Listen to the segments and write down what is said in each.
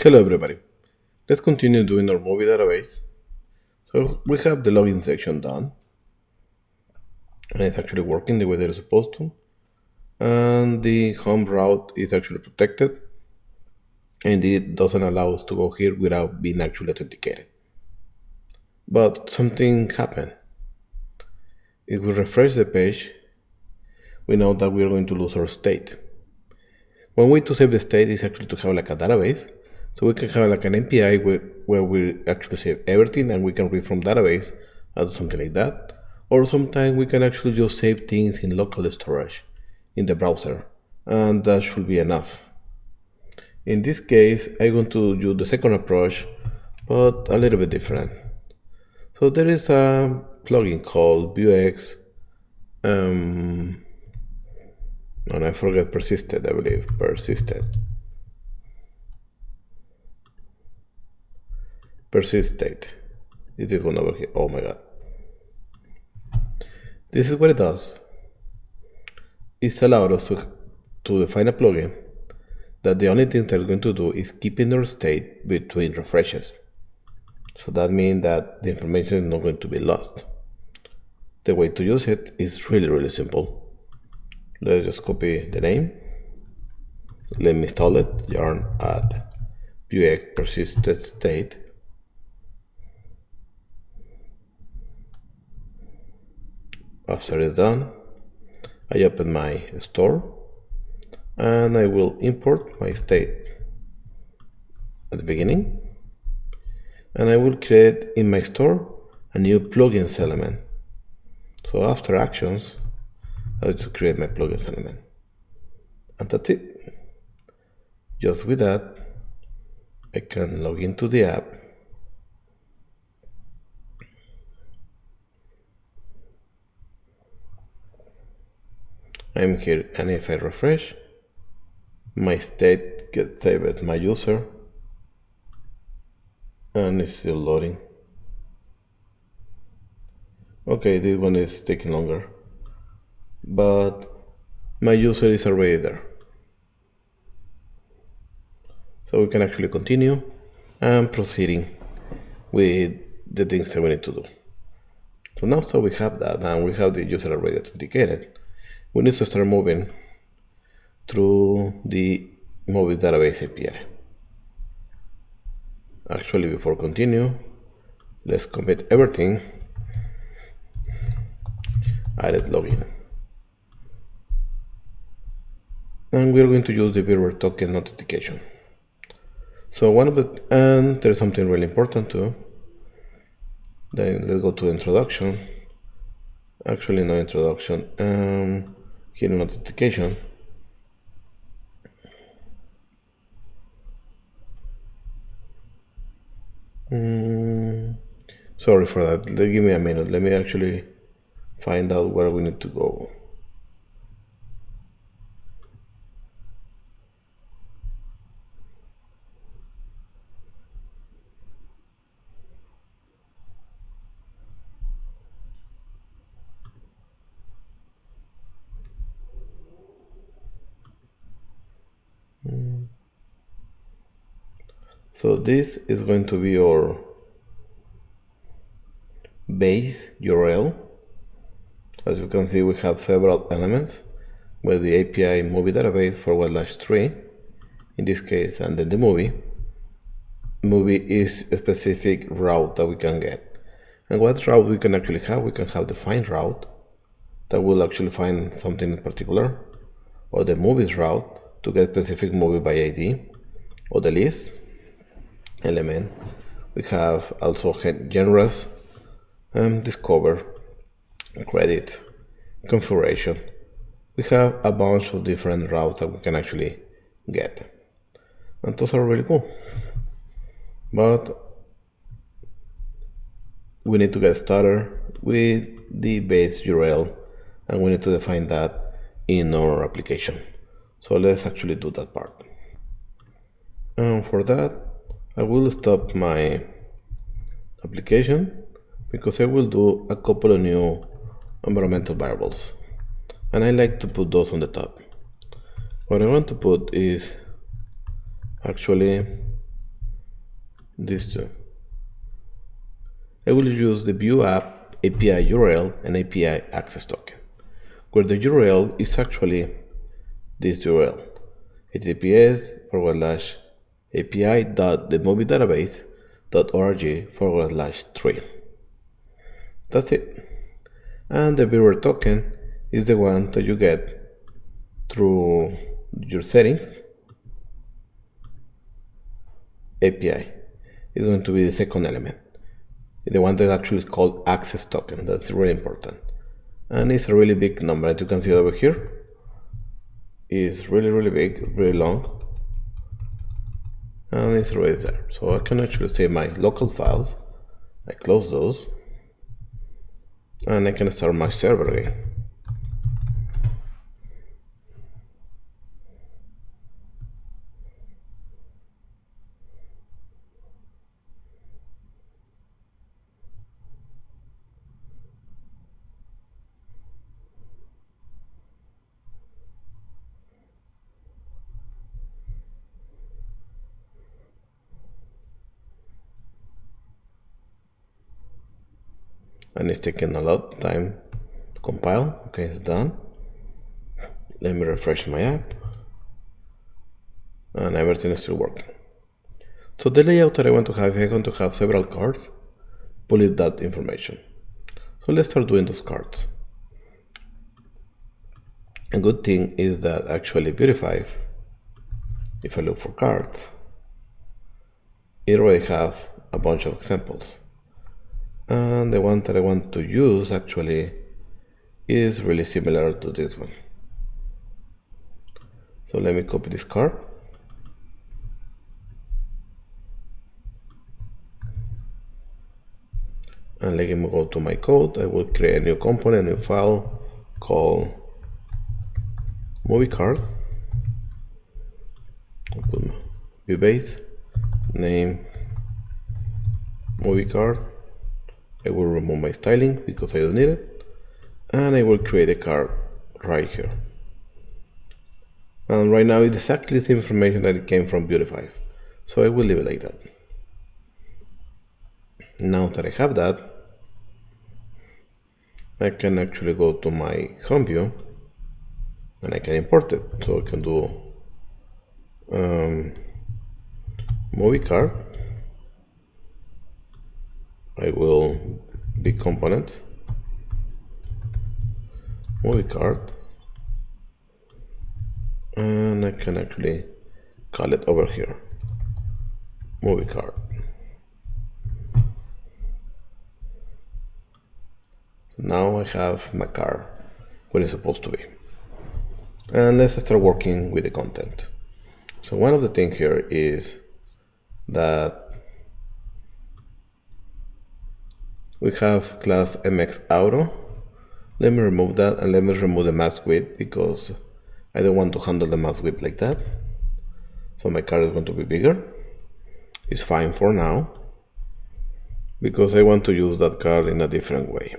Hello everybody. Let's continue doing our movie database. So we have the login section done, and it's actually working the way that it's supposed to. And the home route is actually protected, and it doesn't allow us to go here without being actually authenticated. But something happened. If we refresh the page, we know that we are going to lose our state. One way to save the state is actually to have like a database. So we can have like an API where we actually save everything and we can read from database or something like that. Or sometimes we can actually just save things in local storage in the browser, and that should be enough. In this case, I'm going to use the second approach, but a little bit different. So there is a plugin called Vue.js, and I forget persisted, I believe, persist state. It is one over here. Oh my god. This is what it does. It allows us to define a plugin that the only thing that it's going to do is keeping their state between refreshes. So that means that the information is not going to be lost. The way to use it is really simple. Let's just copy the name. Let me install it. Yarn add Vue.js persisted state. After it's done, I open my store and I will import my state at the beginning, and I will create in my store a new plugins element. So after actions, I have to create my plugins element, and that's it. Just with that, I can log into the app. I'm here, and if I refresh, my state gets saved as my user, and it's still loading. Okay, this one is taking longer, but my user is already there. So we can actually continue and proceeding with the things that we need to do. So now that we have that and we have the user already authenticated, we need to start moving through the Movies Database API. Actually, before continue, let's commit everything. Added login. And we're going to use the Viewer token authentication. So and there's something really important too. Then let's go to introduction. Actually, no introduction. Here in authentication. Sorry for that. Give me a minute. Let me actually find out where we need to go. So this is going to be our base URL. As you can see, we have several elements with the API movie database /3 in this case, and then the movie. Movie is a specific route that we can get. And what route we can actually have? We can have the find route that will actually find something in particular, or the movies route to get specific movie by ID, or the list element. We have also genres, discover, credit, configuration. We have a bunch of different routes that we can actually get, and those are really cool. But we need to get started with the base URL, and we need to define that in our application. So let's actually do that part. And for that, I will stop my application because I will do a couple of new environmental variables, and I like to put those on the top. What I want to put is actually these two. I will use the Vue app API URL and API access token, where the URL is actually this URL, https://api.themoviedatabase.org/3. That's it. And the viewer token is the one that you get through your settings. API is going to be the second element, the one that actually is called access token. That's really important, and it's a really big number. As you can see over here, it's really big, really long, and it's right there. So I can actually save my local files. I close those, and I can start my server again. And it's taking a lot of time to compile. Okay, it's done. Let me refresh my app, and everything is still working. So the layout that I want to have, I'm going to have several cards, pull in that information. So let's start doing those cards. A good thing is that actually Vue.js, if I look for cards, it already have a bunch of examples. And the one that I want to use actually is really similar to this one. So let me copy this card. And let me go to my code. I will create a new component, a new file called movie card. I'll put my view base, name movie card. I will remove my styling because I don't need it. And I will create a card right here. And right now it's exactly the same information that it came from Vue.js. So I will leave it like that. Now that I have that, I can actually go to my home view and I can import it. So I can do movie card. I will be component movie card, and I can actually call it over here movie card. So now I have my card where it's supposed to be, and let's start working with the content. So one of the things here is that we have class mxAuto. Let me remove that, and let me remove the mask width because I don't want to handle the mask width like that. So my card is going to be bigger. It's fine for now because I want to use that card in a different way.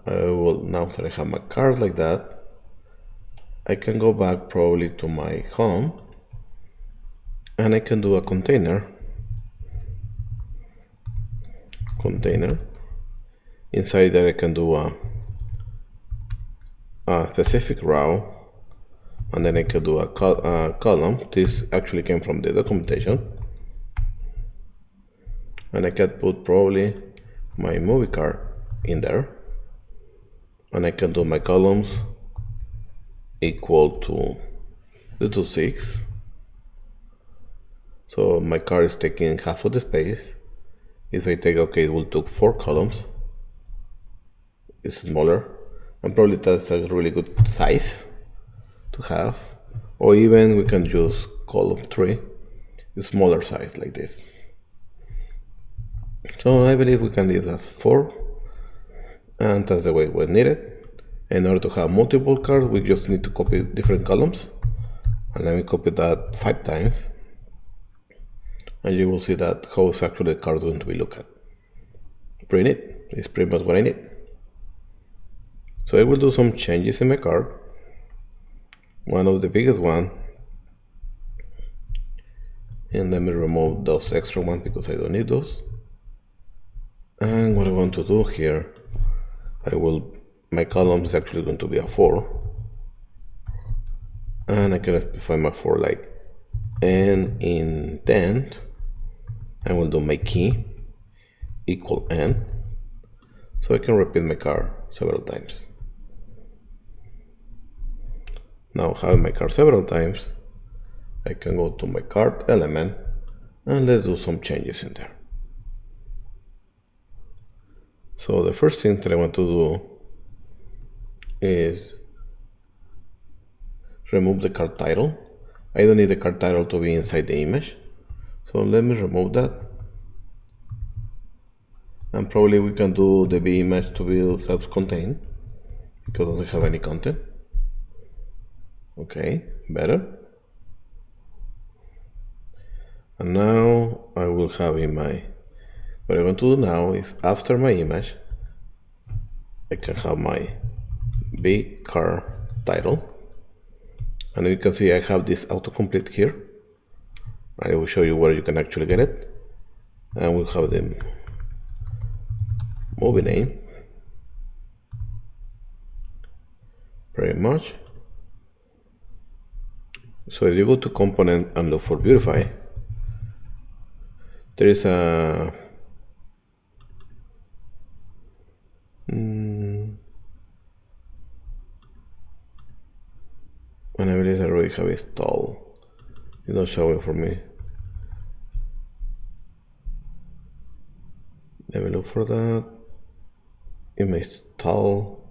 I will, now that I have my card like that, I can go back probably to my home and I can do a container. Inside there I can do a specific row, and then I can do a column. This actually came from the documentation, and I can put probably my movie card in there, and I can do my columns equal to 6. So my card is taking half of the space. If I take, okay, it will take 4 columns. It's smaller, and probably that's a really good size to have. Or even we can use column 3, a smaller size like this. So I believe we can leave that 4, and that's the way we need it. In order to have multiple cards, we just need to copy different columns. And let me copy that 5 times. And you will see that how is actually the card going to be looked at. Pretty neat. It's pretty much what I need. So I will do some changes in my card. One of the biggest one, and let me remove those extra ones because I don't need those. And what I want to do here, my column is actually going to be a 4, and I can specify my 4 like n indent. I will do my key equal n, so I can repeat my card several times. Now having my card several times, I can go to my card element and let's do some changes in there. So the first thing that I want to do is remove the card title. I don't need the card title to be inside the image, so let me remove that. And probably we can do the B image to be self-contained because it doesn't have any content. Okay, better. And now I will have in my, what I want to do now is after my image, I can have my B card title. And you can see I have this autocomplete here. I will show you where you can actually get it. And we'll have the movie name. Pretty much. So if you go to component and look for beautify, there is a and I believe I already have installed. It's not showing for me. Let me look for that. It may install.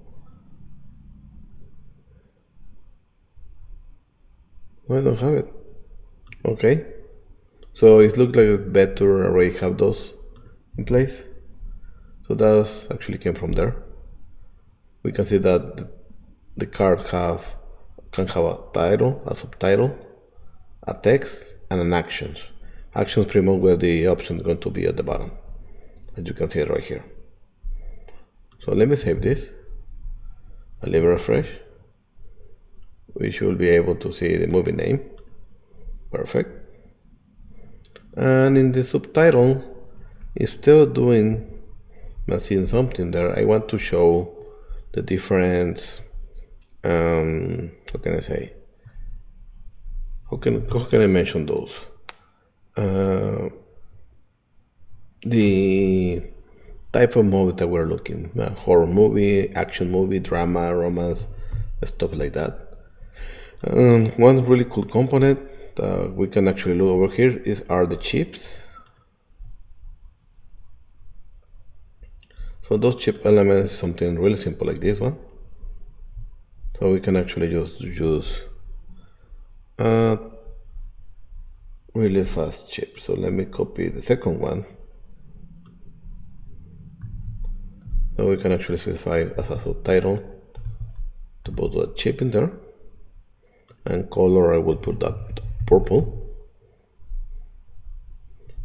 No, I don't have it. Okay. So it looks like it's better already have those in place. So that actually came from there. We can see that the card can have a title, a subtitle, a text, and an actions. Actions pretty much where the option is going to be at the bottom, as you can see it right here. So let me save this and let me refresh. We should be able to see the movie name. Perfect. And in the subtitle, instead of seeing something there, I want to show the different, how can I say? How can I mention those? The type of movie that we're looking, horror movie, action movie, drama, romance, stuff like that. One really cool component that we can actually look over here are the chips. So those chip elements, something really simple like this one. So we can actually just use really fast chip. So let me copy the second one. So we can actually specify as a subtitle to put the chip in there. And color, I will put that purple.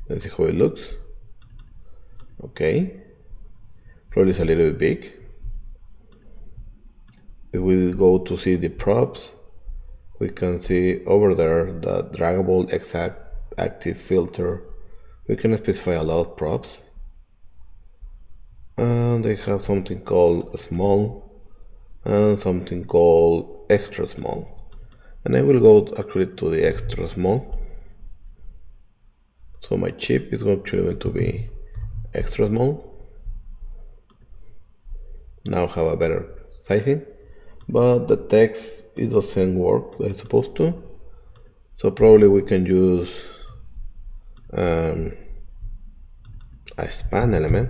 Let's see how it looks. Okay. Probably it's a little bit big. If we go to see the props, we can see over there the draggable exact active filter. We can specify a lot of props. And they have something called small and something called extra small. And I will go actually to the extra small. So my chip is actually going to be extra small. Now have a better sizing, but the text, it doesn't work like it's supposed to. So probably we can use a span element.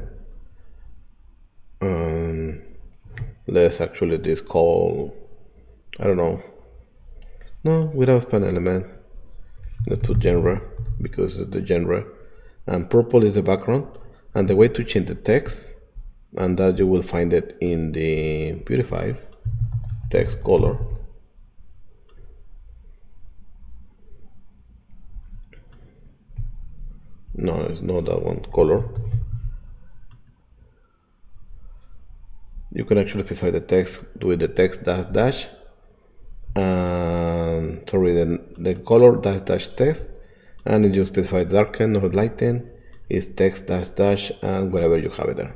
Let's actually this call, I don't know. No, without span element. Let's put genre because it's the genre. And purple is the background. And the way to change the text, and that you will find it in the beautify text color. No, it's not that one, color. you can actually specify the text with the text dash dash, and sorry, the color dash dash text, and if you specify darken or lighten, is text dash dash and whatever you have it there.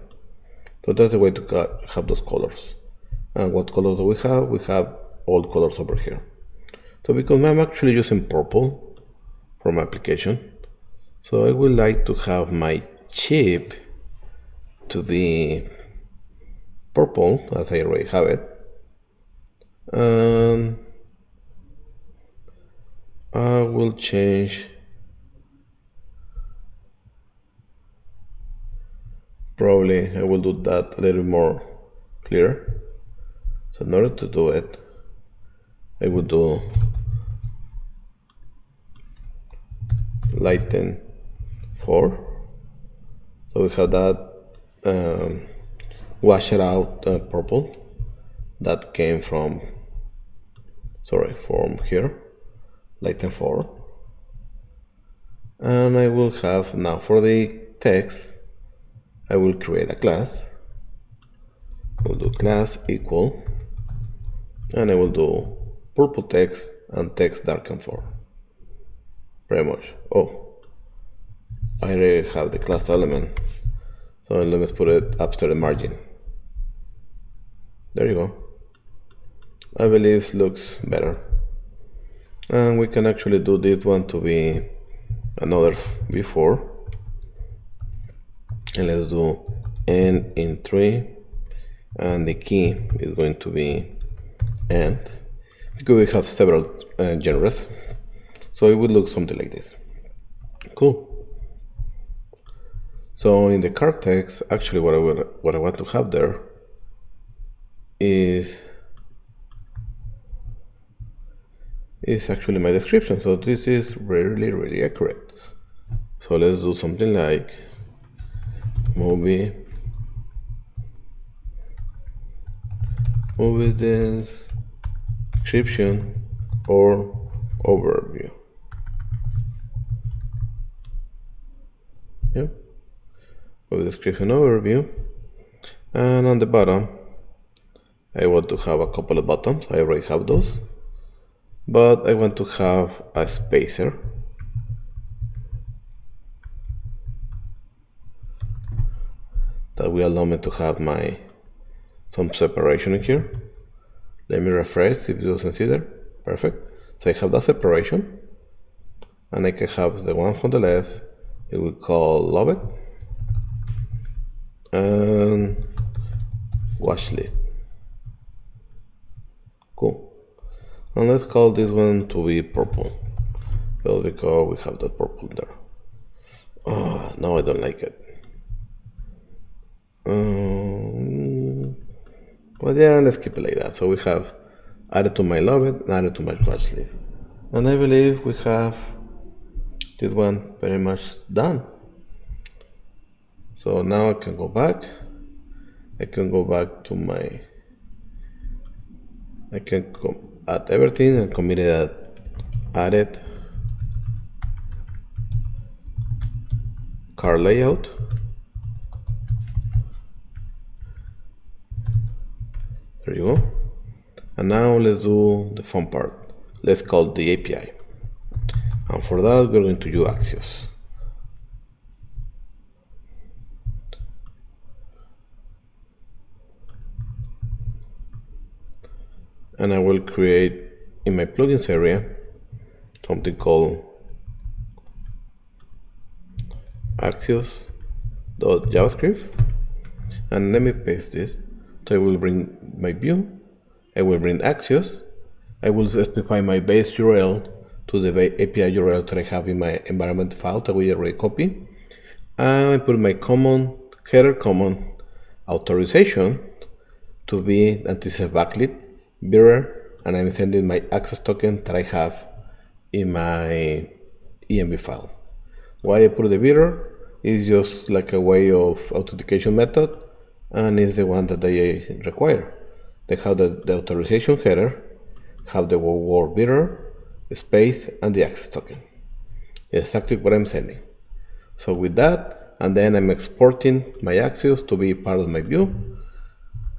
So that's the way to have those colors. And what colors do we have? We have all colors over here. So because I'm actually using purple for my application, so I would like to have my chip to be purple, as I already have it. And I will change, probably I will do that a little more clear. So in order to do it, I would do lighten 4. So we have that washed out purple that came from here, lighten 4. And I will have now for the text, I will create a class. We'll do class equal, and I will do purple text and text darken 4. Pretty much. Oh, I already have the class element, so let's put it after the margin. There you go. I believe it looks better. And we can actually do this one to be another before. And let's do n in 3, and the key is going to be end, because we have several genres. So it would look something like this. Cool. So in the card text, actually what I want to have there is actually my description. So this is really accurate. So let's do something like movie description or overview. Yeah, movie description overview. And on the bottom, I want to have a couple of buttons. I already have those, but I want to have a spacer. That will allow me to have some separation in here. Let me refresh if you doesn't see there. Perfect. So I have that separation, and I can have the one from the left. It will call love it and watch list. Cool. And let's call this one to be purple. Well, because we have that purple there. Oh, no, I don't like it. But yeah, let's keep it like that. So we have added to my love it and added to my watch list. And I believe we have this one very much done. So now I can go back. I can go back to my, I can add everything and commit it added card layout. There you go. And now let's do the fun part. Let's call the API. And for that, we're going to use Axios. And I will create in my plugins area something called Axios.javascript. And let me paste this. So I will bring my view, I will bring Axios, I will specify my base URL to the API URL that I have in my environment file that we already copied. And I put my header common authorization to be that this is a backlit mirror, and I'm sending my access token that I have in my env file. Why I put the mirror is just like a way of authentication method, and is the one that they require. They have the authorization header, have the word mirror, space, and the access token. Exactly what I'm sending. So with that, and then I'm exporting my Axios to be part of my view.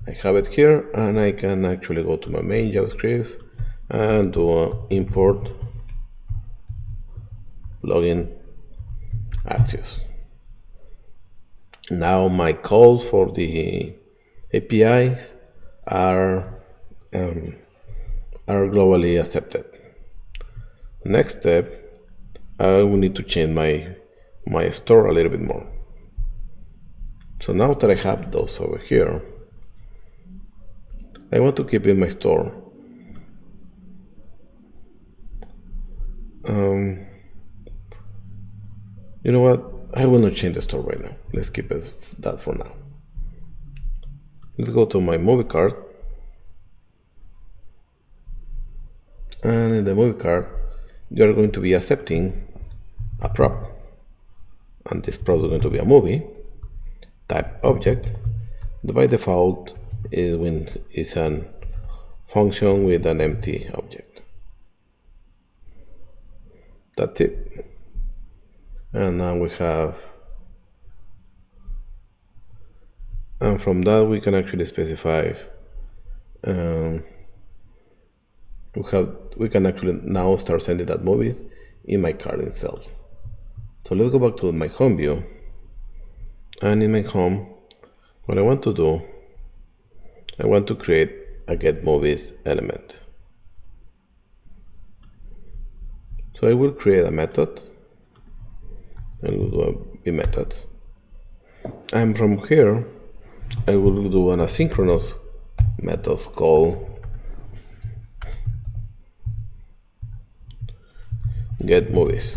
I have it here, and I can actually go to my main JavaScript and do import login Axios. Now my calls for the API are globally accepted. Next step, I will need to change my store a little bit more. So now that I have those over here, I want to keep in my store you know what? I will not change the store right now. Let's keep that for now. Let's go to my movie card. And in the movie card, you're going to be accepting a prop. And this prop is going to be a movie. Type object. By default is an function with an empty object. That's it. And now we have, and from that we can actually specify, we can actually now start sending that movie in my card itself. So let's go back to my home view, and in my home, what I want to do, I want to create a get movies element. So I will create a method, and we'll do a b method, and from here I will do an asynchronous method called get movies,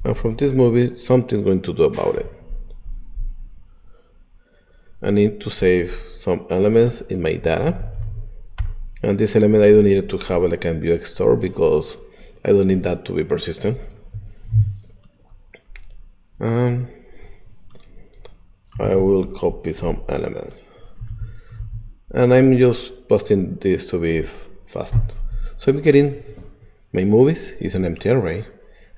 and from this movie something's going to do about it. I need to save some elements in my data, and this element I don't need to have like a Vuex store because I don't need that to be persistent. And I will copy some elements, and I'm just posting this to be fast. So I'm getting my movies is an empty array.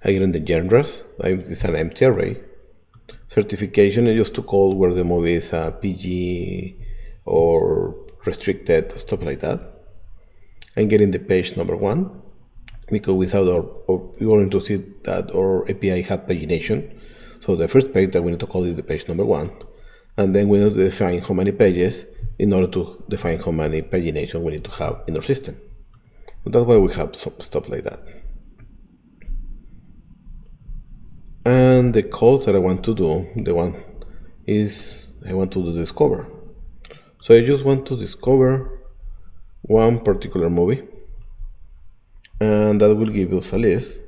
I get in the genres, it's an empty array. Certification is just to call where the movie is PG or restricted, stuff like that. I'm getting the page number 1 because without we're going to see that our API has pagination. So the first page that we need to call is the page number 1, and then we need to define how many pages in order to define how many pagination we need to have in our system. So that's why we have some stuff like that. And the code that I want to do, the one is I want to do discover. So I just want to discover one particular movie, and that will give us a list,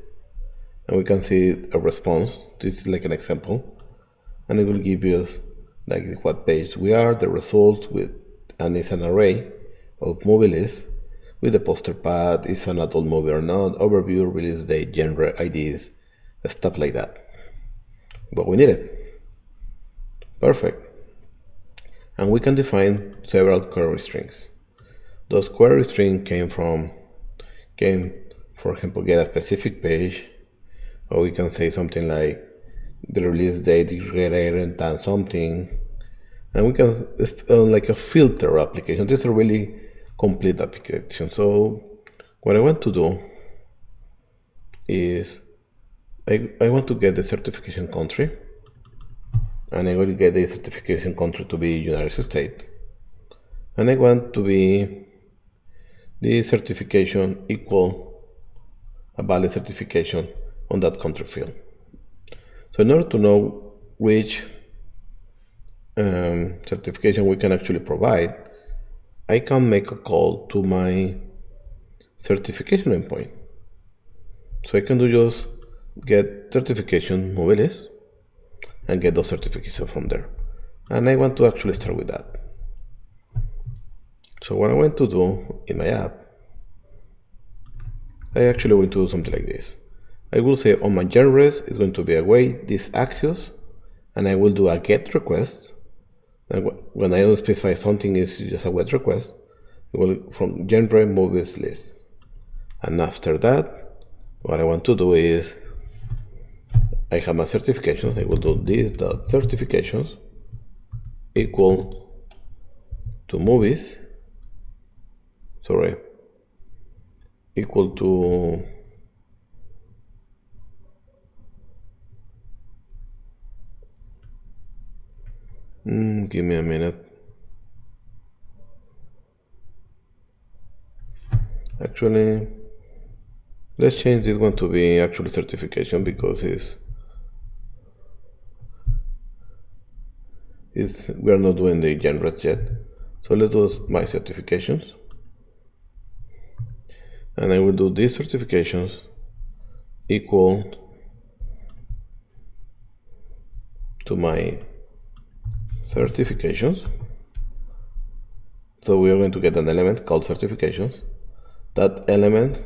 and we can see a response. This is like an example, and it will give us like what page we are, the results and it's an array of movie lists with the poster path, is an adult movie or not, overview, release date, genre, IDs, stuff like that. But we need it. Perfect. And we can define several query strings. Those query strings came, for example, get a specific page, or we can say something like the release date is greater than something, and we can like a filter application. This is a really complete application. So what I want to do is I want to get the certification country, and I will get the certification country to be United States, and I want to be the certification equal a valid certification on that country field. So in order to know which certification we can actually provide, I can make a call to my certification endpoint. So I can do just get certification movie list and get those certifications from there. And I want to actually start with that. So what I want to do in my app, I actually want to do something like this. I will say on my genres is going to be await this Axios, and I will do a get request. And when I don't specify something is just a wait request, it will from genre movies list. And after that, what I want to do is I have my certifications. I will do this certifications, equal to movies, equal to give me a minute. Actually, let's change this one to be actually certification because we are not doing the genres yet. So let's do my certifications. And I will do these certifications equal to my certifications. So we are going to get an element called certifications. That element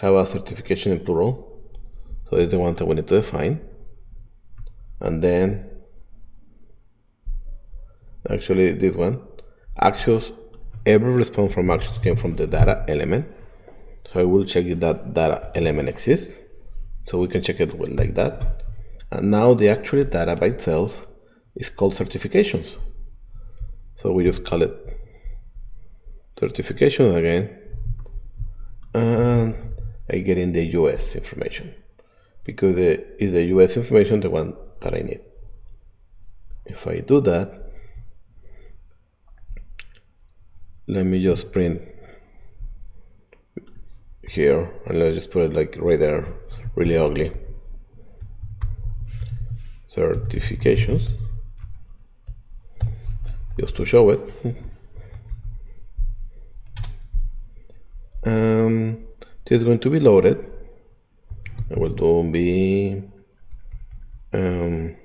have a certification in plural. So it's the one that we need to define. And then actually this one, actions, every response from actions came from the data element. So I will check if that data element exists. So we can check it like that. And now the actual data by itself is called certifications. So we just call it certifications again. And I get in the US information because it's the US information the one that I need. If I do that, let me just print here and let's just put it like right there, really ugly. Certifications, just to show it. This is going to be loaded. I will do be and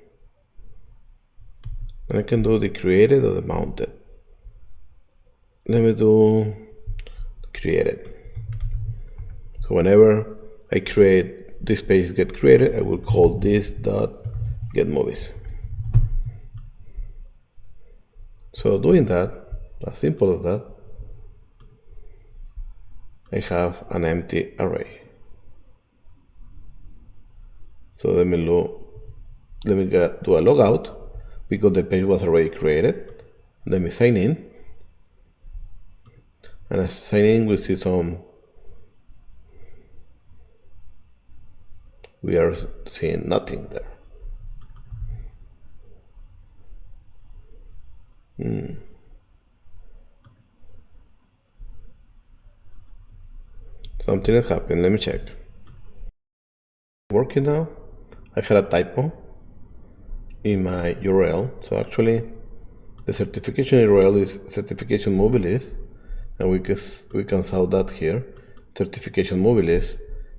I can do the created or the mounted. Let me do created. So whenever I create this page get created, I will call this dot get movies. So doing that, as simple as that, I have an empty array. So let me do a logout because the page was already created. Let me sign in. And as I sign in, we see we are seeing nothing there. Something has happened. Let me check. Working now. I had a typo in my URL. So actually, the certification URL is certification movie list, and we can saw that here. Certification movie list.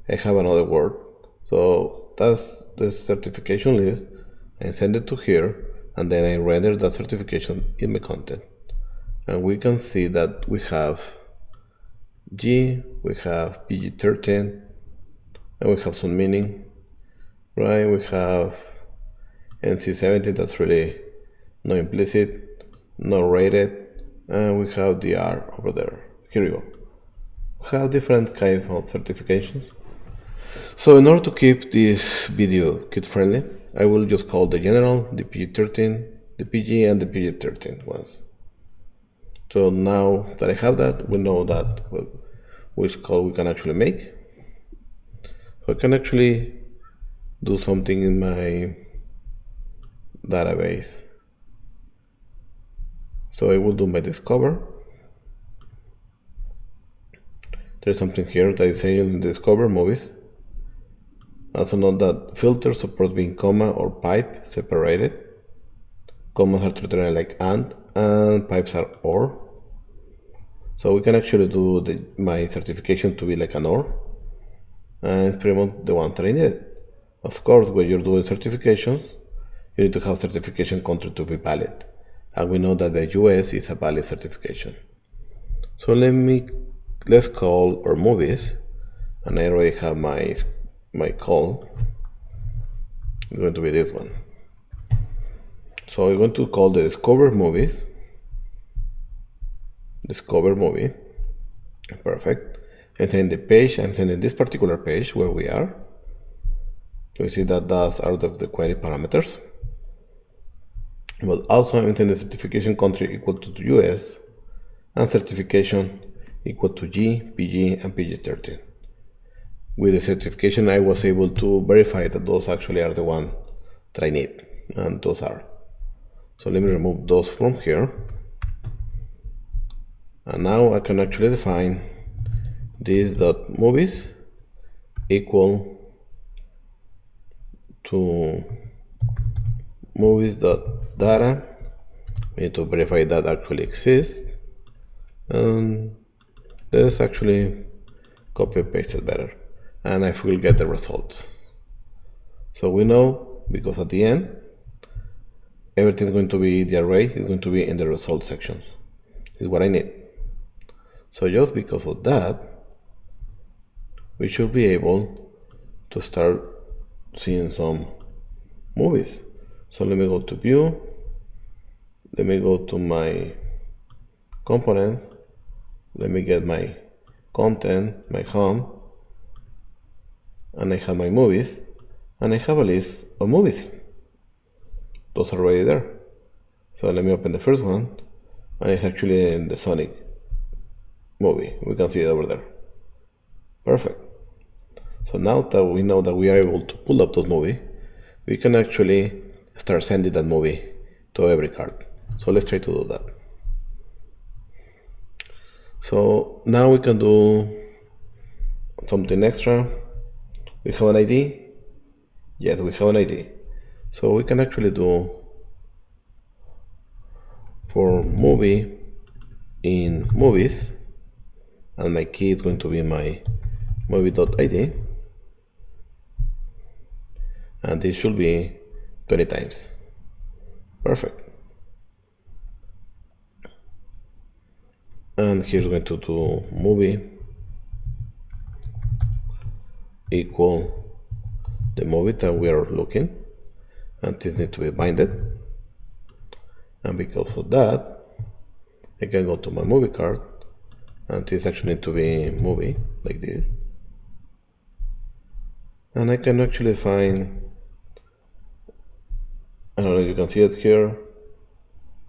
I have another word. So that's the certification list. I send it to here, and then I render that certification in my content. And we can see that we have G, we have pt3, and we have some meaning, right? We have NC17, that's really no implicit, no rated, and we have the R over there. Here we go. We have different kinds of certifications. So in order to keep this video kid friendly, I will just call the general, the PG13, the PG, and the PG13 ones. So now that I have that, we know that which call we can actually make. So I can actually do something in my database. So I will do my discover. There's something here that is saying discover movies. Also note that filter supports being comma or pipe separated. Commas are treated like and pipes are or. So we can actually do my certification to be like an or. And it's pretty much the one that I needed. Of course, when you're doing certifications, you need to have certification country to be valid. And we know that the US is a valid certification. So let's call our movies. And I already have my call. It's going to be this one. So we're going to call the discover movies. Discover movie. Perfect. And then the page, I'm sending this particular page where we are. We see that that's out of the query parameters. but also I'm the certification country equal to the US and certification equal to G, PG, and PG13. With the certification, I was able to verify that those actually are the one that I need, and those are. So let me remove those from here. And now I can actually define this dot movies equal to movies.data. We need to verify that actually exists. And let's actually copy and paste it better. And I will get the results. So we know, because at the end, everything is going to be, the array is going to be in the result section. Is what I need. So just because of that, we should be able to start seeing some movies. So let me go to view. Let me go to my components. Let me get my content, my home, and I have my movies, and I have a list of movies. Those are already there. So let me open the first one, and it's actually in the Sonic movie. We can see it over there. Perfect. So now that we know that we are able to pull up those movies, we can actually start sending that movie to every card. So let's try to do that. So now we can do something extra. We have an ID. Yes, we have an ID. So we can actually do for movie in movies, and my key is going to be my movie.id, and this should be 20 times. Perfect. And here's going to do movie equal the movie that we are looking, and this needs to be binded. And because of that, I can go to my movie card, and this actually needs to be movie like this. And I can actually find, I don't know if you can see it here,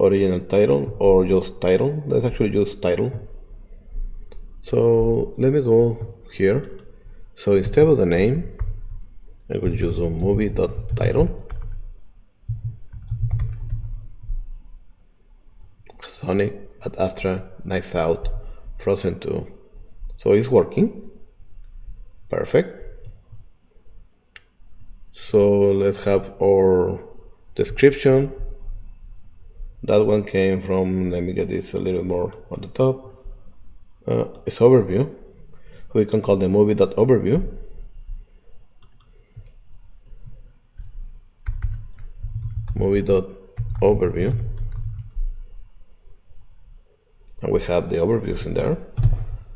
original title or just title. Let's actually use title. So let me go here. So instead of the name, I will use a movie.title. Sonic, Ad Astra, Knives Out, Frozen 2. So it's working. Perfect. So let's have our description. That one came from, let me get this a little more on the top. It's overview. So we can call the movie.overview. Movie.overview. And we have the overviews in there.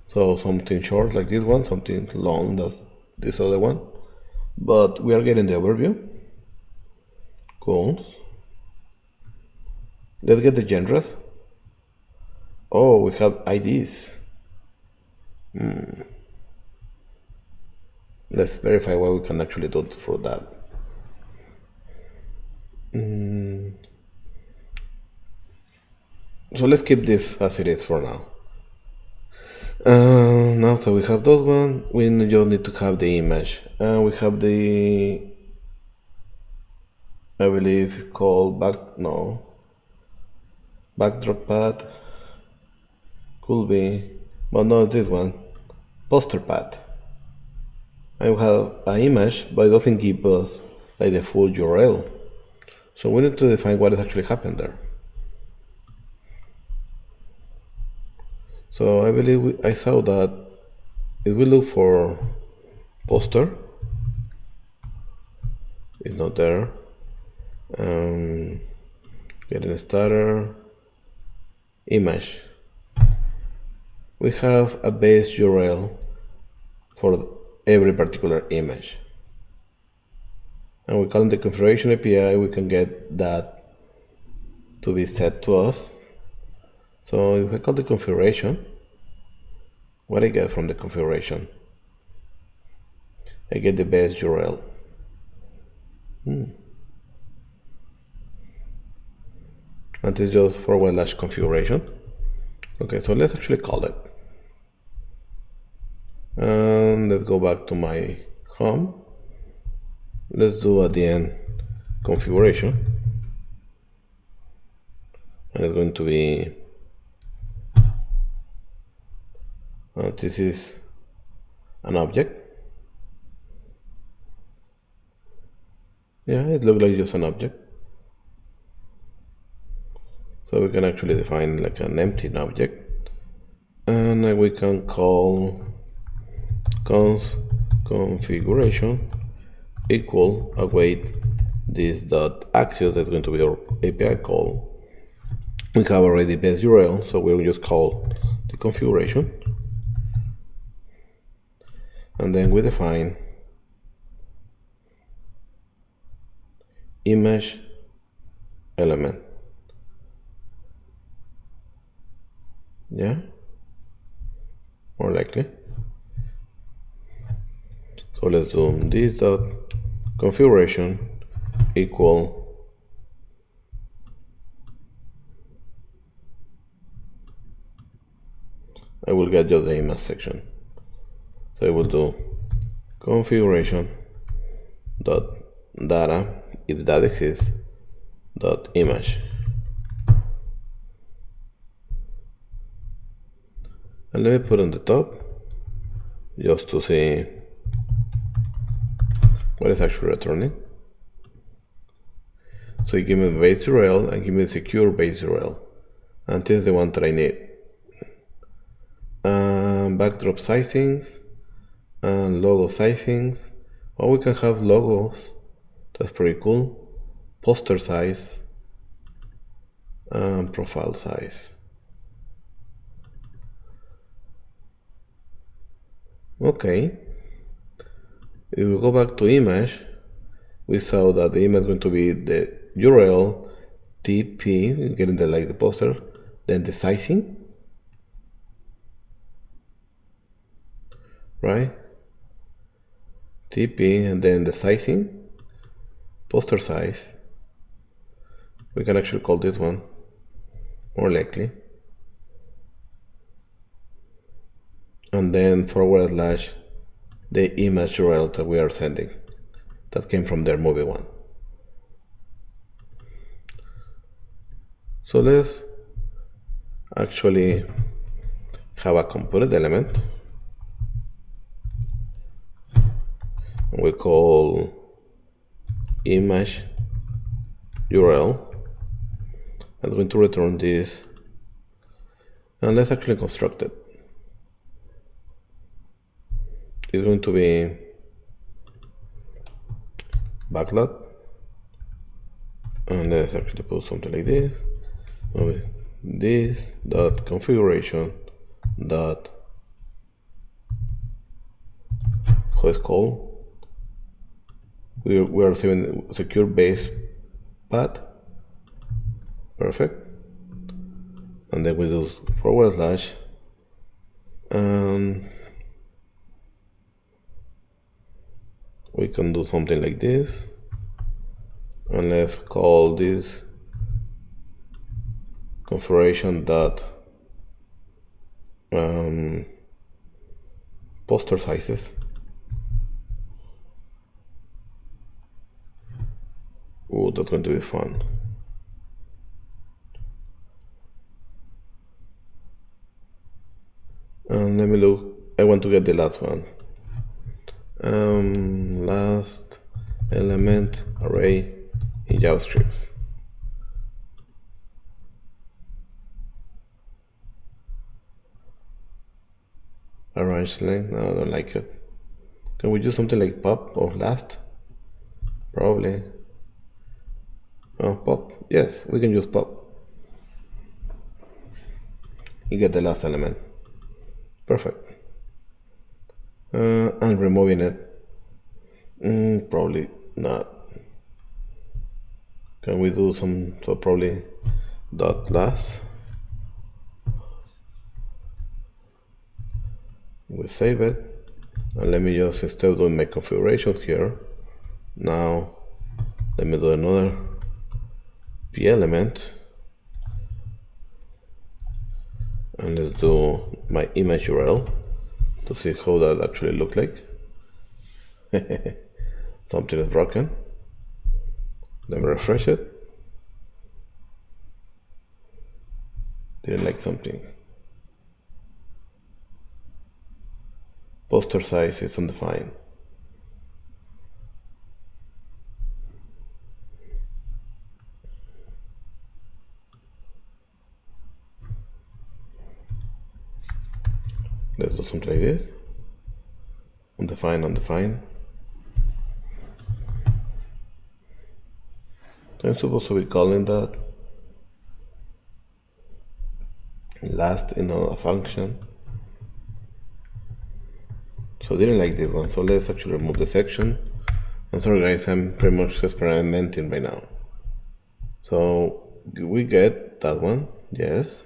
So something short like this one, something long that's this other one. But we are getting the overview. Cool. Let's get the genres. Oh, we have IDs. Let's verify what we can actually do for that. So let's keep this as it is for now. Now that we have those one, we just need to have the image. And we have the, I believe it's called backdrop path. Could be, but not this one. Poster path. I have an image, but it doesn't give us like the full URL. So we need to define what is actually happened there. So I believe I saw that it will look for poster. It's not there. Getting a starter. Image. We have a base URL for every particular image. And we call the configuration API, we can get that to be set to us. So if I call the configuration, what I get from the configuration? I get the base URL. and it's just / configuration. Okay, so let's actually call it. And let's go back to my home. Let's do at the end configuration. And it's going to be, this is an object. Yeah, it looks like just an object. So we can actually define like an empty object, and we can call configuration equal await this dot axios. That's going to be our API call. We have already base URL, so we'll just call the configuration, and then we define image element. Yeah, more likely. So let's do this dot configuration equal I will get just the image section. So I will do configuration dot data, if that exists, dot image. And let me put on the top just to see what is actually returning. So you give me the base URL and give me the secure base URL, and this is the one that I need. Backdrop sizings and logo sizings. Well, we can have logos, that's pretty cool. Poster size and profile size. Okay, if we go back to image, we saw that the image is going to be the URL, TP, getting the poster, then the sizing, right? TP and then the sizing, poster size. We can actually call this one, more likely. And then / the image URL that we are sending, that came from their movie one. So let's actually have a component element. We call image URL. I'm going to return this, and let's actually construct it. It's going to be backlot, and let's actually put something like this. This dot configuration dot host call. We are receiving secure base path. Perfect. And then we do / and we can do something like this, and let's call this configuration dot poster sizes. Oh, that's going to be fun. And let me look. I want to get the last one. Last element array in JavaScript. Arrange length. No, I don't like it. Can we do something like pop or last? Probably. Oh, pop. Yes, we can use pop. You get the last element. Perfect. And removing it. Probably not. Can we do some? So probably dot last. We save it, and let me just, instead of doing my configurations here, now let me do another p element, And let's do my image URL to see how that actually looks like. Something is broken. Let me refresh it. Didn't like something. Poster size is undefined. Let's do something like this. Undefined, undefined. I'm supposed to be calling that last in a function. So I didn't like this one. So let's actually remove the section. I'm sorry guys, I'm pretty much experimenting right now. So we get that one, yes.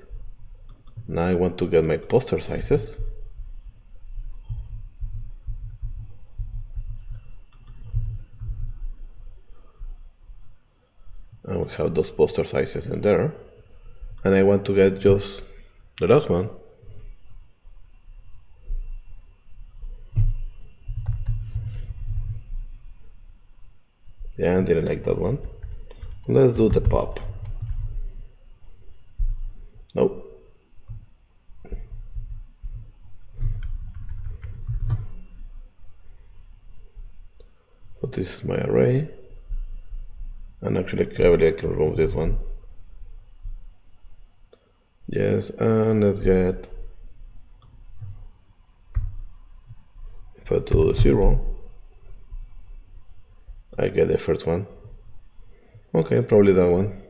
Now I want to get my poster sizes. And we have those poster sizes in there. And I want to get just the last one. Yeah, I didn't like that one. Let's do the pop. Nope. So this is my array. And actually I can remove this one. Yes, and let's get, if I do 0, I get the first one. Okay, probably that one.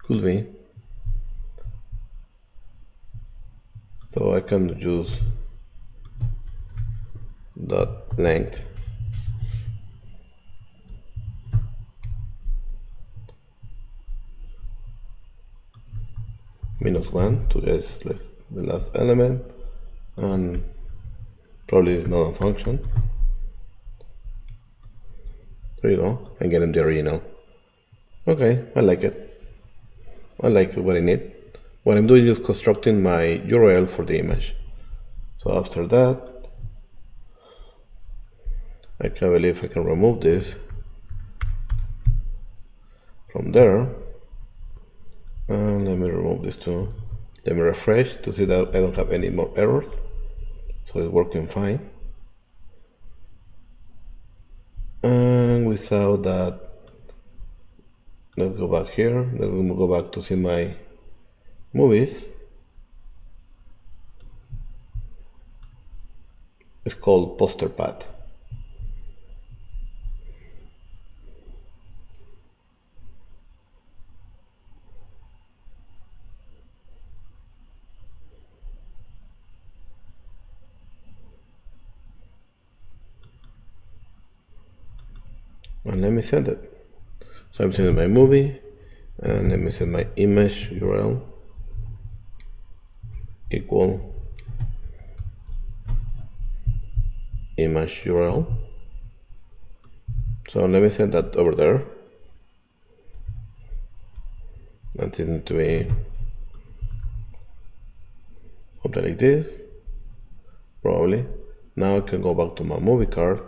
Could be. So I can use that length. -1 to get the last element, and probably it's not a function. There you go, I'm getting the original. Okay, I like it. I like what I need. What I'm doing is constructing my URL for the image. So after that, I can't believe I can remove this from there. And let me remove this too. Let me refresh to see that I don't have any more errors. So it's working fine. And without that, let's go back here. Let's go back to see my movies. It's called poster path. And let me send it. So I'm sending my movie, and let me send my image URL equal image URL. So let me send that over there. That's going to be something like this, probably. Now I can go back to my movie card.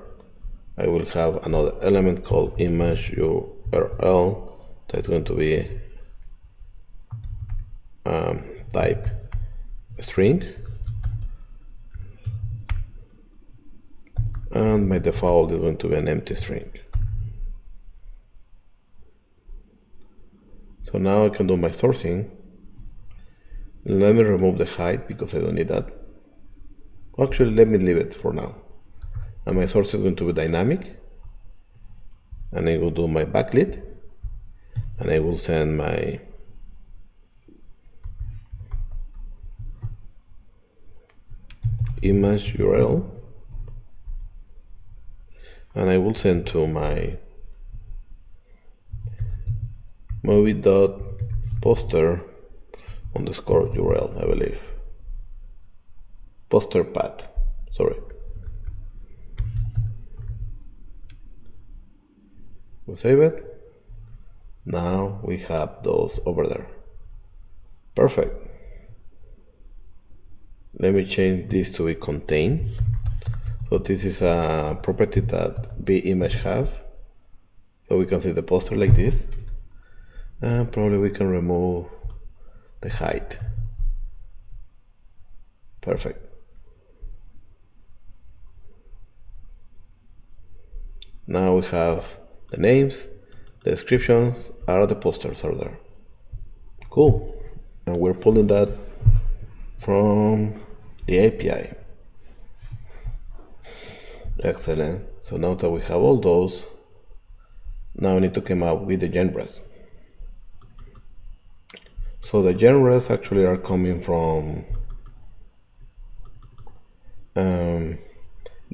I will have another element called image URL that's going to be type string, and my default is going to be an empty string. So now I can do my sourcing. Let me remove the height because I don't need that. Actually, let me leave it for now. And my source is going to be dynamic. And I will do my backlit. And I will send my image URL. And I will send to my movie.poster underscore URL, I believe. Poster path, sorry. We'll save it. Now we have those over there. Perfect. Let me change this to be contain. So this is a property that vimage have. So we can see the poster like this. And probably we can remove the height. Perfect. Now we have the names, the descriptions, and the posters are there. Cool. And we're pulling that from the API. Excellent. So now that we have all those, now we need to come up with the genres. So the genres actually are coming from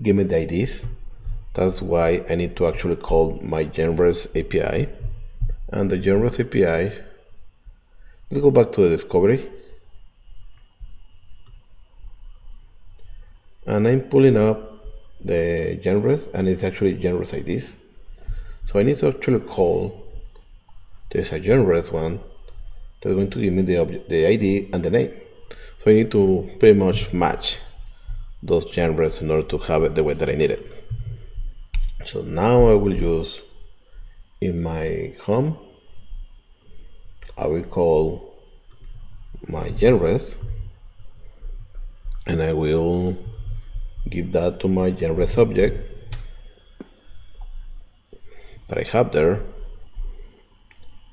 give me the IDs. That's why I need to actually call my genres API. And the genres API, let's go back to the discovery. And I'm pulling up the genres, and it's actually genres IDs. So I need to actually call, there's a genres one that's going to give me the ID and the name. So I need to pretty much match those genres in order to have it the way that I need it. So now I will use, in my home, I will call my genres, and I will give that to my genres object that I have there.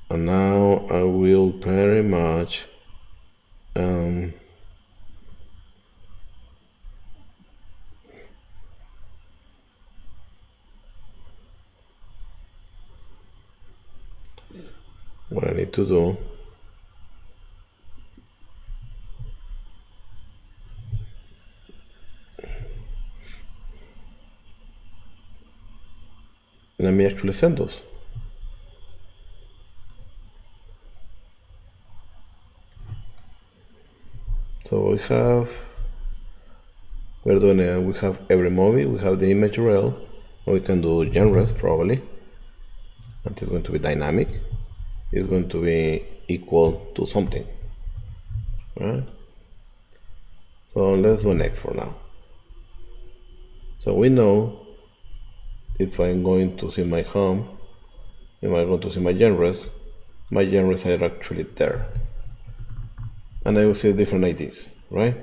And now I will pretty much what I need to do, let me actually send those. So we have every movie, we have the image URL, we can do genres probably, and it's going to be dynamic. It's going to be equal to something, right? So let's do next for now. So we know if I'm going to see my home, if I'm going to see my genres are actually there. And I will see different IDs, right?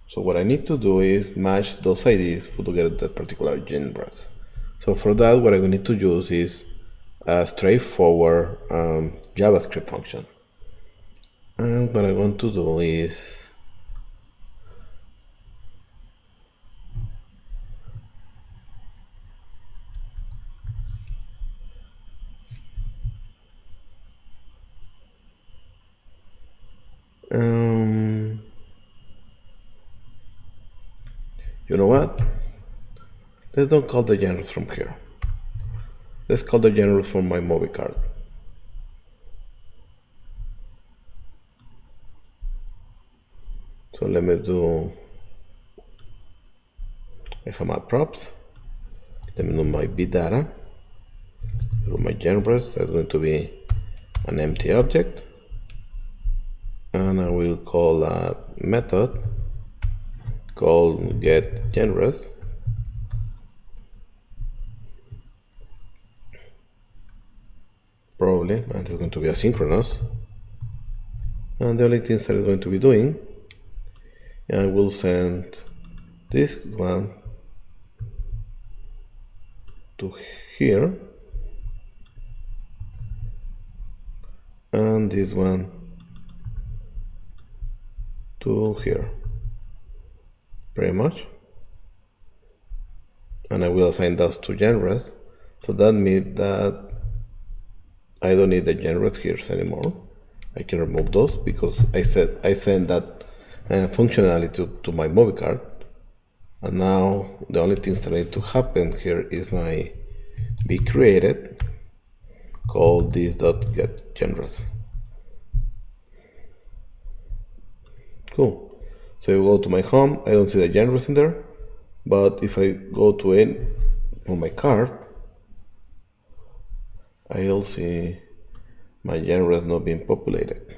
So what I need to do is match those IDs to get that particular genres. So for that, what I will need to use is a straightforward JavaScript function. And what I want to do is you know what? Let's don't call the genres from here. Let's call the genres from my movie card. So let me do, I have my props. Let me do my bdata. Do my genres, that's going to be an empty object. And I will call a method called getGenres. Probably, and it's going to be asynchronous. And the only things that it's going to be doing, I will send this one to here, and this one to here, pretty much. And I will assign those to genres. So that means that I don't need the genres here anymore. I can remove those because I send that functionality to my movie card. And now the only things that need to happen here is my be created called this.getGenres. Cool. So you go to my home, I don't see the genres in there, but if I go to it on my card, I'll see my genres not being populated.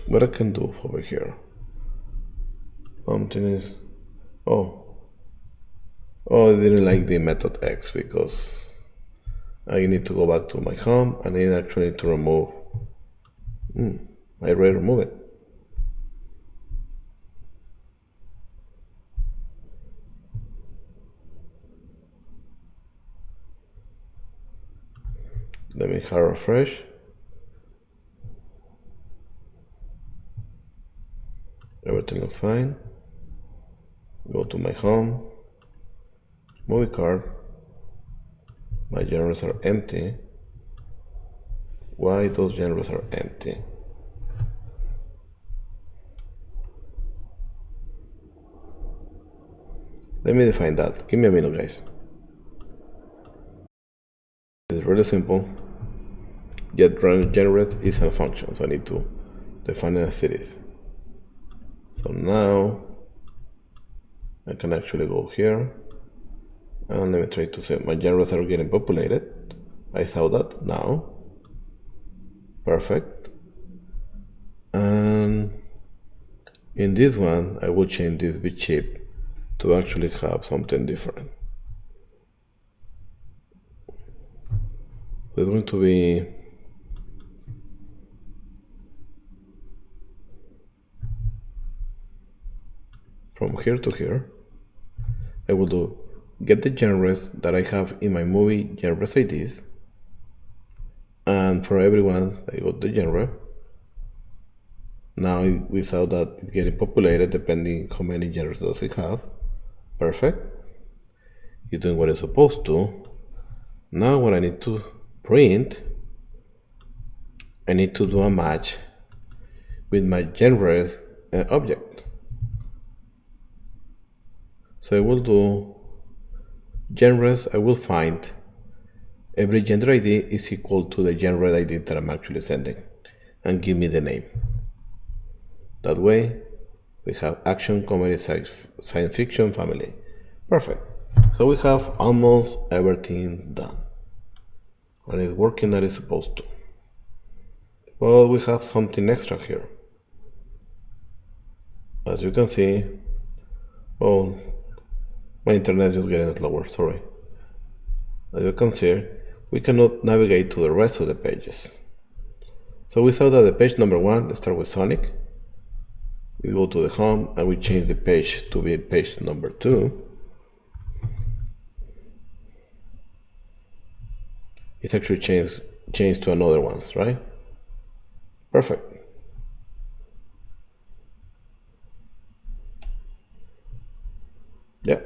what I can do over here. Something is, oh, I didn't like the method X because I need to go back to my home and I actually need to remove. I already removed it. Let me hard refresh. Everything looks fine. Go to my home, movie card. My genres are empty. Why those genres are empty? Let me define that. Give me a minute, guys. It's really simple. Get genres is a function, so I need to define it as it is. So now I can actually go here and let me try to see my genres are getting populated. I saw that now. Perfect. And in this one, I will change this bit shape to actually have something different. It's going to be from here to here. I will do get the genres that I have in my movie genres IDs, and for everyone I got the genre. Now we saw that it's getting populated depending how many genres does it have. Perfect. It's doing what it's supposed to. Now what I need to print, I need to do a match with my genres object. So I will do genres. I will find every genre ID is equal to the genre ID that I'm actually sending and give me the name. That way we have action, comedy, science fiction, family. Perfect. So we have almost everything done and it's working as it's supposed to. But we have something extra here. As you can see, oh, my internet is just getting slower, sorry. As you can see, we cannot navigate to the rest of the pages. So we saw that the page number 1 starts with Sonic. We go to the home and we change the page to be page number 2. It's actually changed to another ones, right? Perfect. Yeah.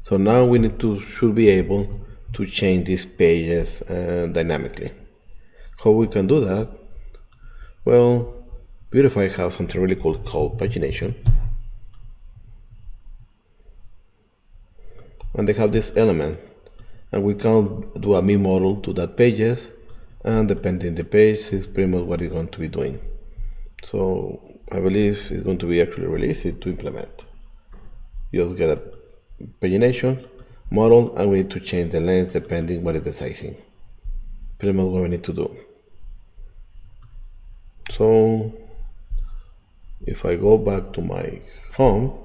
So now we should be able to change these pages dynamically. How we can do that? Well, Beautify has something really cool called pagination. And they have this element. And we can do a me model to that pages. And depending the page is pretty much what it's going to be doing. So I believe it's going to be actually really easy to implement. You just get a pagination model and we need to change the length depending what is the sizing. Pretty much what we need to do. So if I go back to my home,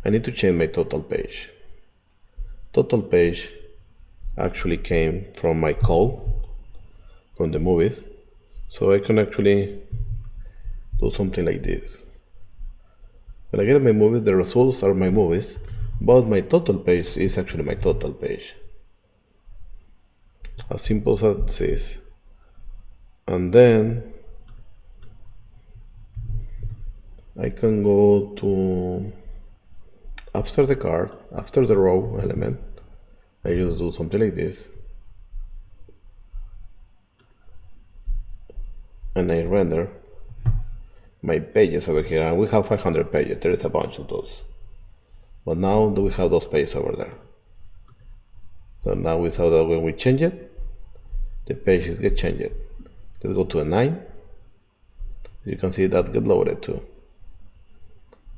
I need to change my total page. Total page actually came from my call from the movies. So I can actually do something like this. When I get my movies, the results are my movies, but my total page is actually my total page. As simple as this. And then I can go to after the card, after the row element, I just do something like this. And I render my pages over here, and we have 500 pages. There is a bunch of those, but now we have those pages over there. So now we saw that when we change it, the pages get changed. Let's go to a 9. You can see that get loaded too.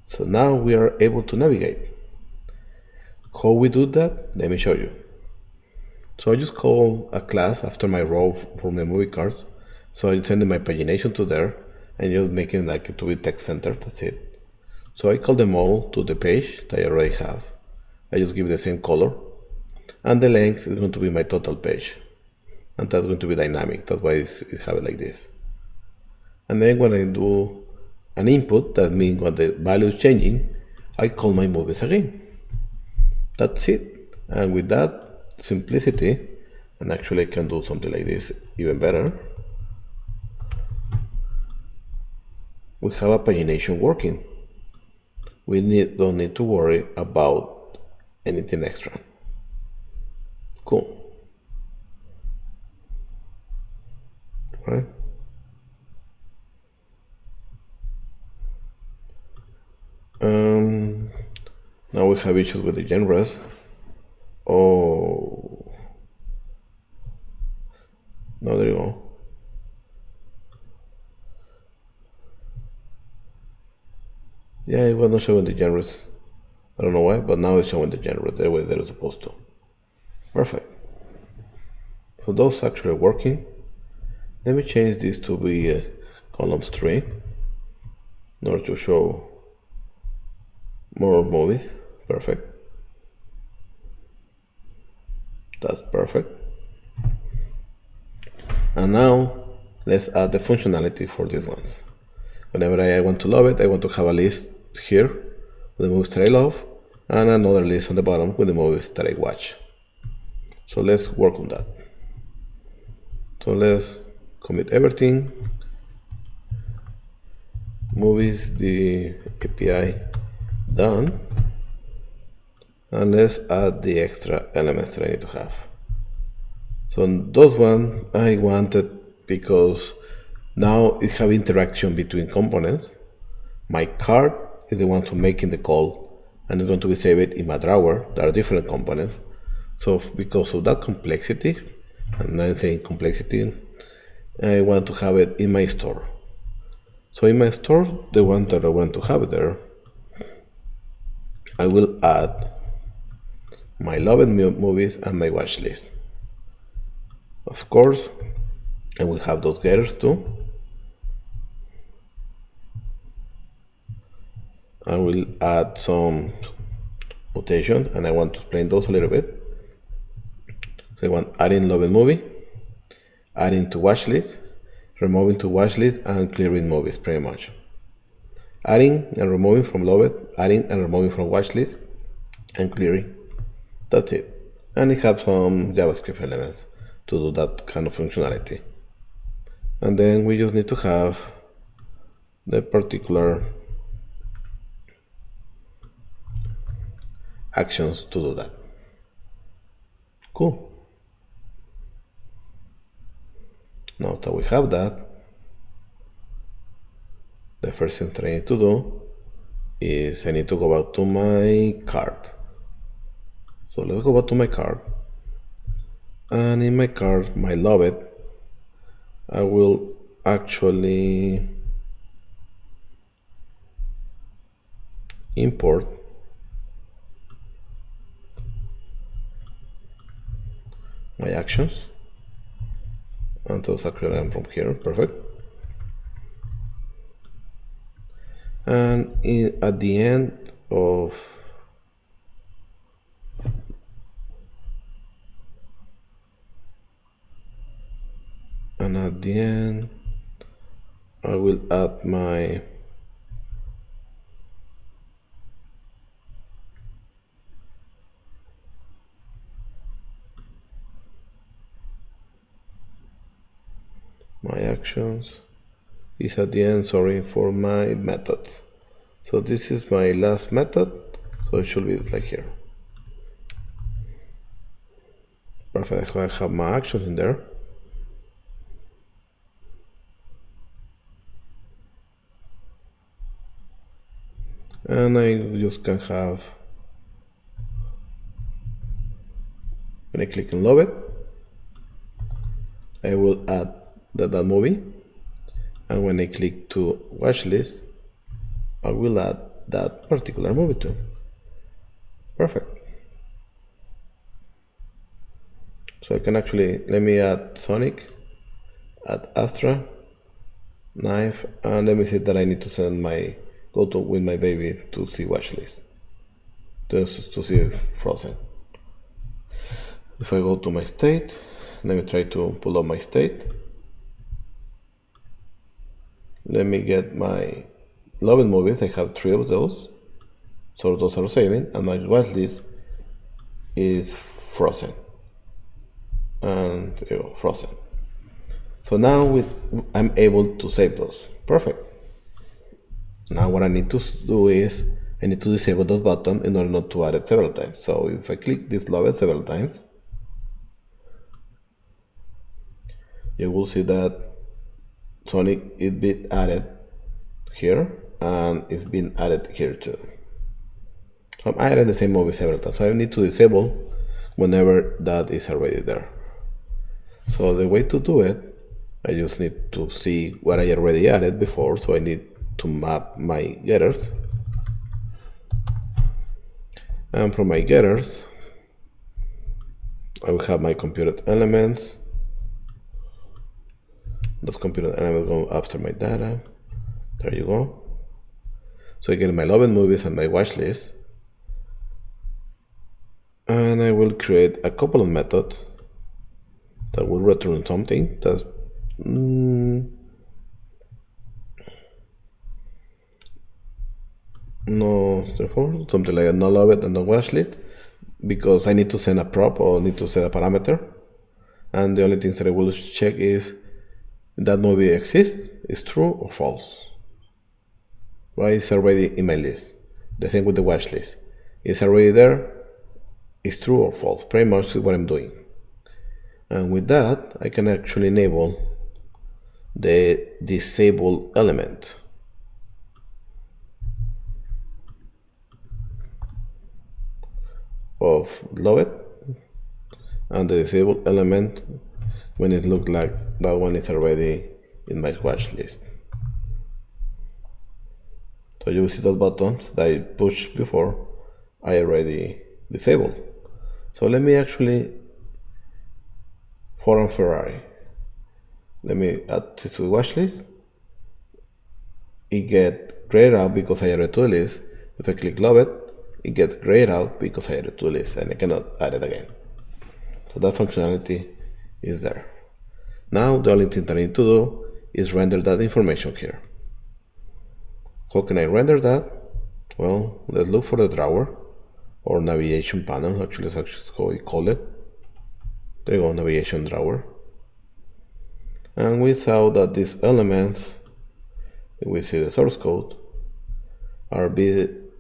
So now we are able to navigate. How we do that? Let me show you. So I just call a class after my row from the movie cards, So I'm sending my pagination to there and just making like it to be text centered. That's it. So I call the model to the page that I already have. I just give it the same color, and the length is going to be my total page, and that's going to be dynamic. That's why it have it like this. And then when I do an input, that means when the value is changing, I call my movies again. That's it. And with that simplicity, and actually I can do something like this even better, we have a pagination working. We don't need to worry about anything extra. Cool. Right? Now we have issues with the genres. Oh, no, there you go. Yeah, it was not showing the genres. I don't know why, but now it's showing the genres the way they're supposed to. Perfect. So those actually are working. Let me change this to be columns 3 in order to show more movies. Perfect. That's perfect. And now let's add the functionality for these ones. Whenever I want to love it, I want to have a list here with the movies that I love and another list on the bottom with the movies that I watch. So let's work on that. So let's commit everything. Movies, the API done. And let's add the extra elements that I need to have. So those ones I wanted because now it have interaction between components. My card is the one to making the call and it's going to be saved in my drawer. There are different components. So because of that complexity, and I'm saying complexity, I want to have it in my store. So in my store, the one that I want to have there, I will add my loved movies and my watch list. Of course, I will have those getters too. I will add some mutation and I want to explain those a little bit. So I want adding loved movie, adding to watch list, removing to watch list, and clearing movies pretty much. Adding and removing from loved, adding and removing from watch list, and clearing. That's it. And it has some JavaScript elements to do that kind of functionality. And then we just need to have the particular actions to do that. Cool. Now that we have that, the first thing that I need to do is I need to go back to my card. So let's go back to my card. And in my card, my loved, I will actually import my actions. And those actually I'm from here, perfect. And at the end of I will add my actions is at the end, sorry, for my method. So this is my last method, so it should be like here. Perfect, I have my actions in there. And I just can have, when I click on love it, I will add that movie, and when I click to watch list, I will add that particular movie too. Perfect. So I can actually, let me add Sonic add Astra, knife, and let me see that I need to send my go to with my baby to see watchlist, just to see Frozen. If I go to my state, let me try to pull up my state. Let me get my loved movies. I have 3 of those, so those are saving, and my watchlist is Frozen, and Frozen. So now I'm able to save those. Perfect. Now what I need to do is I need to disable this button in order not to add it several times. So if I click this loved several times, you will see that Sonic is being added here and it's been added here too. So I'm adding the same movie several times. So I need to disable whenever that is already there. So the way to do it, I just need to see what I already added before. So I need to map my getters. And from my getters, I will have my computed elements. Those computed elements go after my data. There you go. So I get my loved movies and my watch list. And I will create a couple of methods that will return something that's no straightforward, something like a no loved and no watch list, because I need to send a prop or need to set a parameter. And the only things that I will check is that movie exists, is true or false. Right, it's already in my list. The same with the watch list. It's already there, it's true or false. Pretty much is what I'm doing. And with that, I can actually enable the disable element. Of loved, and the disabled element when it looks like that one is already in my watch list. So you will see those buttons that I pushed before, I already disabled. So let me actually, Ford and Ferrari, let me add this to the watch list. It gets grayed out because I added to the list. If I click loved, it gets grayed out because I added to the list and I cannot add it again. So that functionality is there. Now the only thing that I need to do is render that information here. How can I render that? Well, let's look for the drawer or navigation panel. Actually, that's how we call it. There you go, navigation drawer. And we saw that these elements, we see the source code, are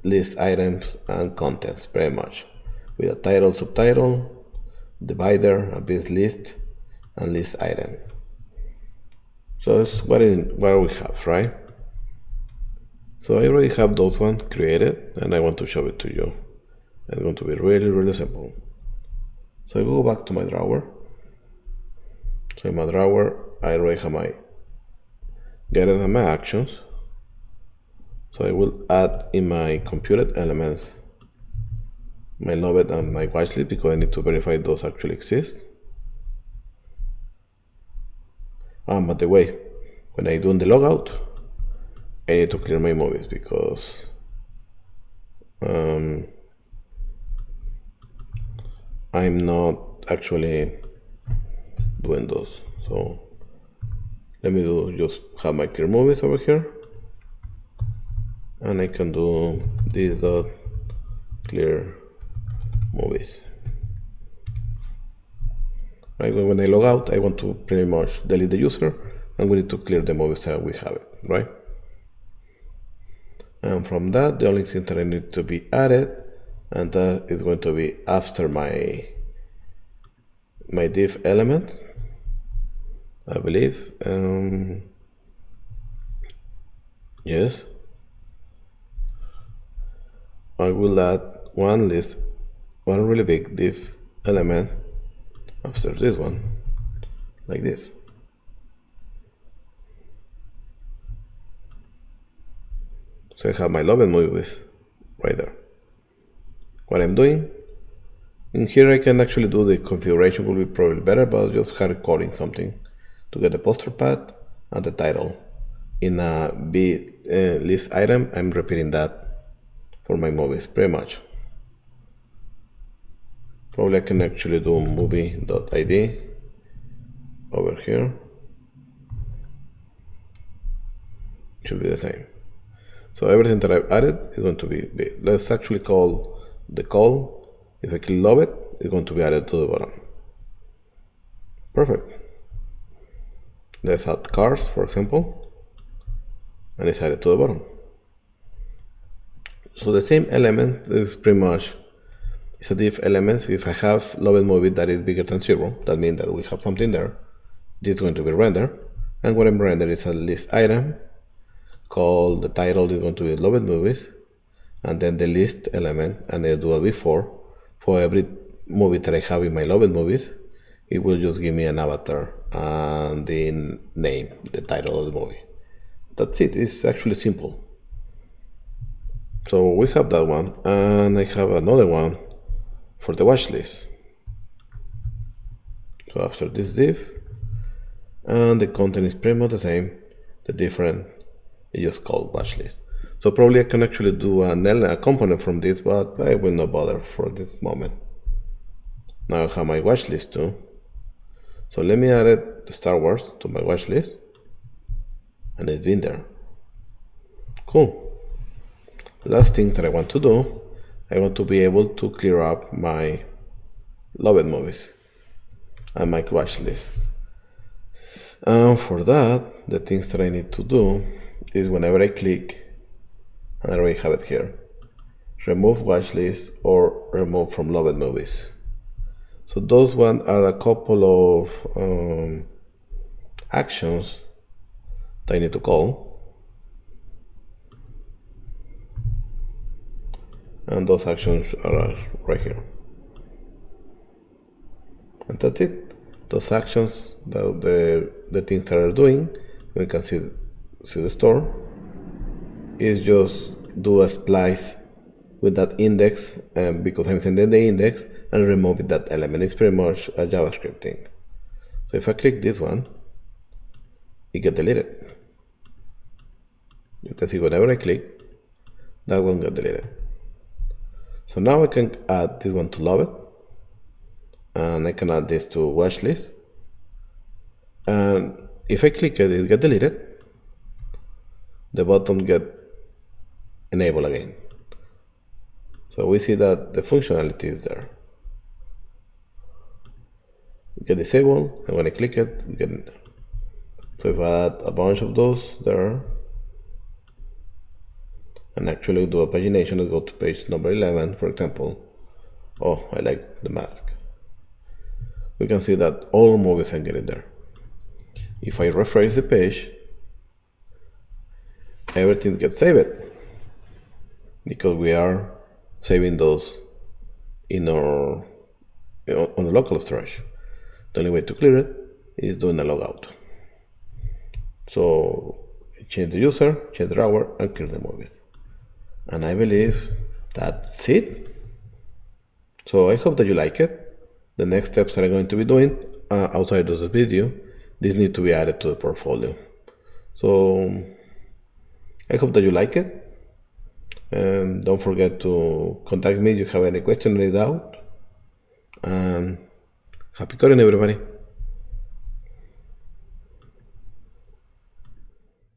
list items and contents, pretty much, with a title, subtitle, divider, a bit list, and list item. So it's what we have, right? So I already have those ones created, and I want to show it to you. It's going to be really, really simple. So I go back to my drawer. So in my drawer, I already have my getters and my actions. So I will add in my computed elements my loved and my watchlist because I need to verify those actually exist. By the way, when I do the logout, I need to clear my movies because I'm not actually doing those. So let me just have my clear movies over here, and I can do this dot clear movies. Right, when I log out, I want to pretty much delete the user, and we need to clear the movies that we have it, right? And from that, the only thing that I need to be added, and that is going to be after my div element, I believe. Yes, I will add one really big div element after this one, like this. So I have my loved movies right there. What I'm doing, in here I can actually do the configuration, will be probably better, but just hard coding something to get the poster path and the title. In a B list item, I'm repeating that for my movies, pretty much. Probably I can actually do movie.id over here. Should be the same. So everything that I've added is going to be big. Let's actually call the call. If I click love it, it's going to be added to the bottom. Perfect. Let's add cars, for example, and it's added to the bottom. So the same element is pretty much, it's a div element. If I have loved movie that is bigger than 0, that means that we have something there. This is going to be rendered, and what I'm rendering is a list item called, the title is going to be loved movies, and then the list element, and I do a before. For every movie that I have in my loved movies, it will just give me an avatar and the name, the title of the movie. That's it. It's actually simple. So we have that one, and I have another one for the watch list. So after this div, and the content is pretty much the same, the different is just called watch list. So probably I can actually do a component from this, but I will not bother for this moment. Now I have my watch list too. So let me add Star Wars to my watch list, and it's been there. Cool. Last thing that I want to do, I want to be able to clear up my loved movies and my watch list. And for that, the things that I need to do is whenever I click, and I already have it here, remove watch list or remove from loved movies. So those ones are a couple of actions that I need to call, and those actions are right here. And that's it. Those actions, the things that are doing, we can see the store, is just do a splice with that index, because I'm sending the index, and remove that element. It's pretty much a JavaScript thing. So if I click this one, it gets deleted. You can see whenever I click, that one got deleted. So now I can add this one to love it, and I can add this to watch list, and if I click it, it gets deleted. The button get enabled again. So we see that the functionality is there. It get disabled, and when I click it, it get in there. So if I add a bunch of those there, and actually do a pagination, let's go to page number 11, for example. Oh, I like the mask. We can see that all movies are getting there. If I refresh the page, everything gets saved, because we are saving those in our on the local storage. The only way to clear it is doing a logout. So change the user, change the drawer, and clear the movies. And I believe that's it. So I hope that you like it. The next steps that I'm going to be doing outside of this video, this needs to be added to the portfolio. So I hope that you like it. And don't forget to contact me if you have any question or any doubt. And happy coding, everybody.